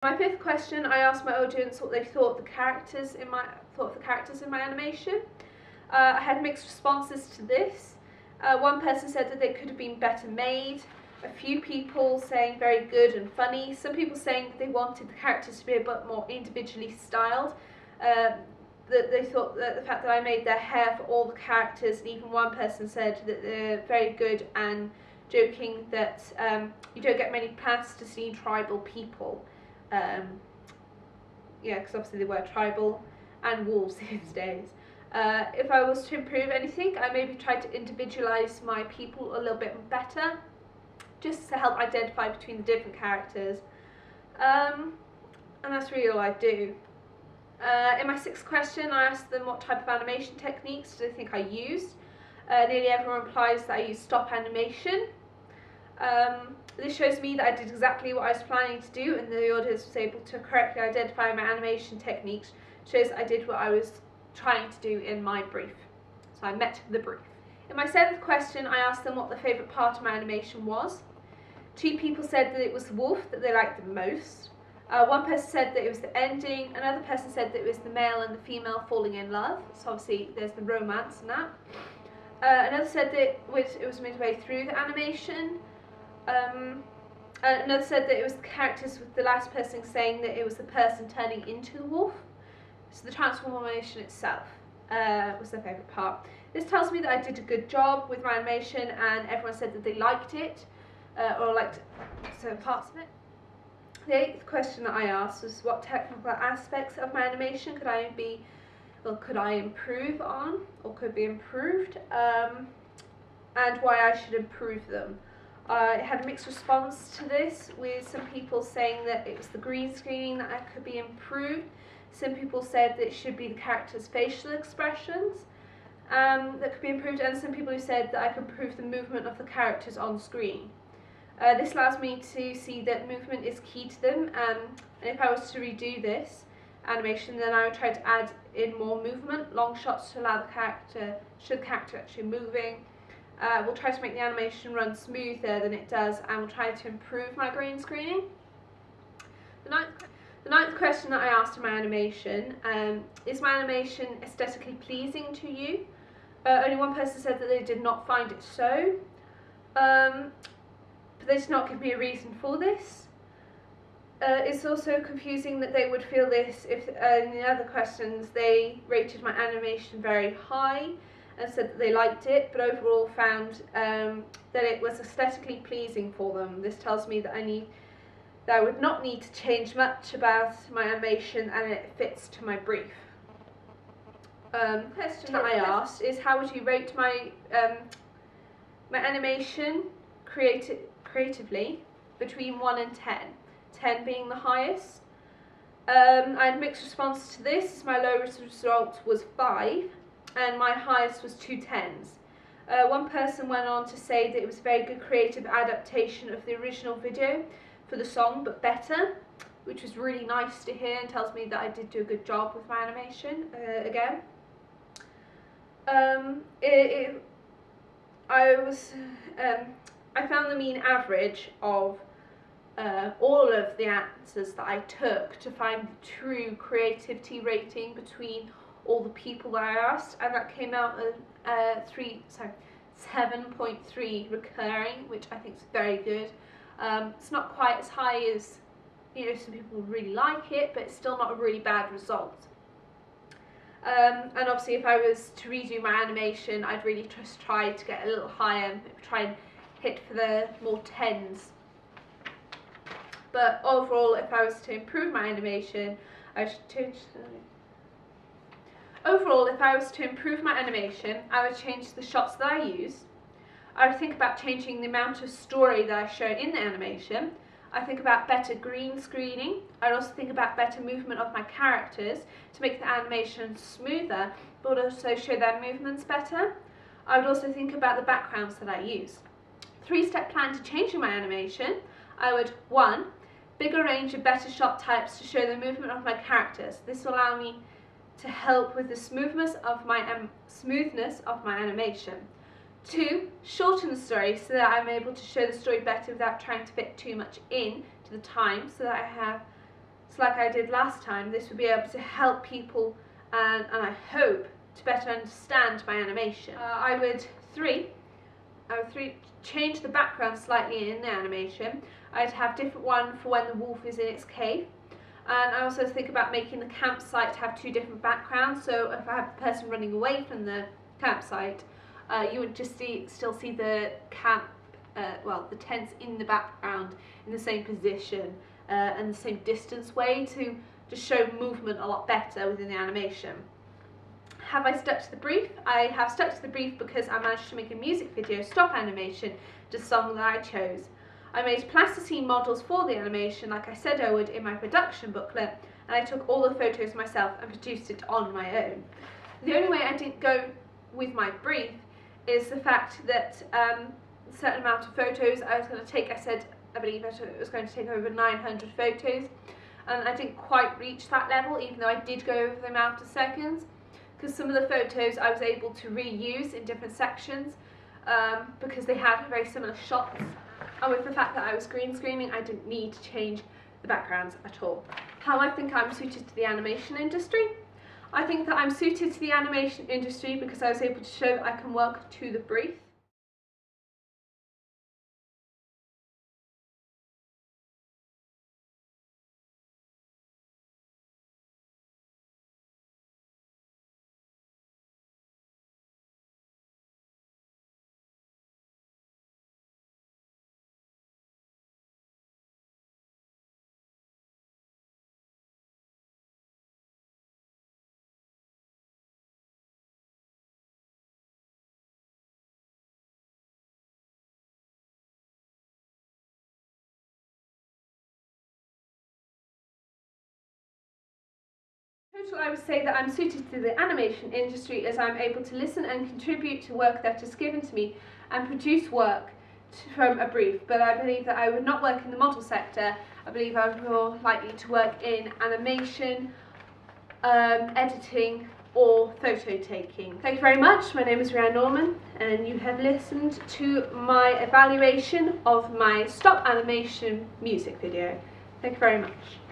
My fifth question, I asked my audience what they thought of the characters in my animation. I had mixed responses to this. One person said that they could have been better made. A few people saying very good and funny. Some people saying that they wanted the characters to be a bit more individually styled. That they thought that the fact that I made their hair for all the characters, and even one person said that they're very good, and joking that you don't get many plasticine tribal people. Yeah, because obviously they were tribal and wolves these days. If I was to improve anything, I maybe tried to individualise my people a little bit better, just to help identify between the different characters. And that's really all I do. In my sixth question, I asked them what type of animation techniques do they think I used. Nearly everyone replies that I used stop animation. This shows me that I did exactly what I was planning to do, and the audience was able to correctly identify my animation techniques. Shows I did what I was trying to do in my brief. So I met the brief. In my seventh question, I asked them what their favourite part of my animation was. Two people said that it was the wolf that they liked the most. One person said that it was the ending. Another person said that it was the male and the female falling in love. So obviously there's the romance in that. Another said that it was midway through the animation. Another said that it was the characters, with the last person saying that it was the person turning into the wolf. So the transformation itself was their favourite part. This tells me that I did a good job with my animation, and everyone said that they liked it, or liked certain parts of it. The eighth question that I asked was what technical aspects of my animation could I improve on, or could be improved, and why I should improve them. I had a mixed response to this, with some people saying that it was the green screening that could be improved. Some people said that it should be the characters' facial expressions that could be improved, and some people who said that I could improve the movement of the characters on screen. This allows me to see that movement is key to them, and if I was to redo this animation, then I would try to add in more movement, long shots to allow the character, show the character actually moving. We'll try to make the animation run smoother than it does, and we'll try to improve my green screening. The ninth question that I asked in my animation, is my animation aesthetically pleasing to you? Only one person said that they did not find it so, but they did not give me a reason for this. It's also confusing that they would feel this if in the other questions they rated my animation very high and said that they liked it, but overall found that it was aesthetically pleasing for them. This tells me that I would not need to change much about my animation, and it fits to my brief. Question that I asked is, how would you rate my my animation creatively between 1 and 10? 10 being the highest. I had mixed response to this. My lowest result was 5, and my highest was 2 10s. One person went on to say that it was a very good creative adaptation of the original video for the song, but better, which was really nice to hear, and tells me that I did do a good job with my animation again. I found the mean average of all of the answers that I took to find the true creativity rating between all the people that I asked, and that came out at 7.3 recurring, which I think is very good. It's not quite as high as, some people really like it, but it's still not a really bad result. And obviously if I was to redo my animation, I'd really just try to get a little higher, try and hit for the more 10s. But overall, if I was to improve my animation, I would change the shots that I use. I would think about changing the amount of story that I show in the animation. I think about better green screening. I'd also think about better movement of my characters to make the animation smoother, but also show their movements better. I would also think about the backgrounds that I use. 3-step plan to changing my animation. I would, 1, bigger range of better shot types to show the movement of my characters. This will allow me to help with the smoothness of my animation. 2, shorten the story so that I'm able to show the story better without trying to fit too much in to the time, so that I have like I did last time, this would be able to help people and I hope to better understand my animation. I would change the background slightly in the animation. I'd have different one for when the wolf is in its cave. And I also think about making the campsite have two different backgrounds. So if I have a person running away from the campsite, you would just still see the the tents in the background in the same position and the same distance way to just show movement a lot better within the animation. Have I stuck to the brief? I have stuck to the brief because I managed to make a music video stop animation to the song that I chose. I made plasticine models for the animation like I said I would in my production booklet, and I took all the photos myself and produced it on my own. The only way I didn't go with my brief is the fact that a certain amount of photos I was going to take, I believe it was going to take over 900 photos, and I didn't quite reach that level even though I did go over the amount of seconds, because some of the photos I was able to reuse in different sections because they had very similar shots. And with the fact that I was green screening, I didn't need to change the backgrounds at all. How I think I'm suited to the animation industry? I think that I'm suited to the animation industry because I was able to show that I can work to the brief. In total, I would say that I'm suited to the animation industry as I'm able to listen and contribute to work that is given to me and produce work from a brief, but I believe that I would not work in the model sector. I believe I would be more likely to work in animation, editing or photo taking. Thank you very much. My name is Rhiannon Norman and you have listened to my evaluation of my stop animation music video. Thank you very much.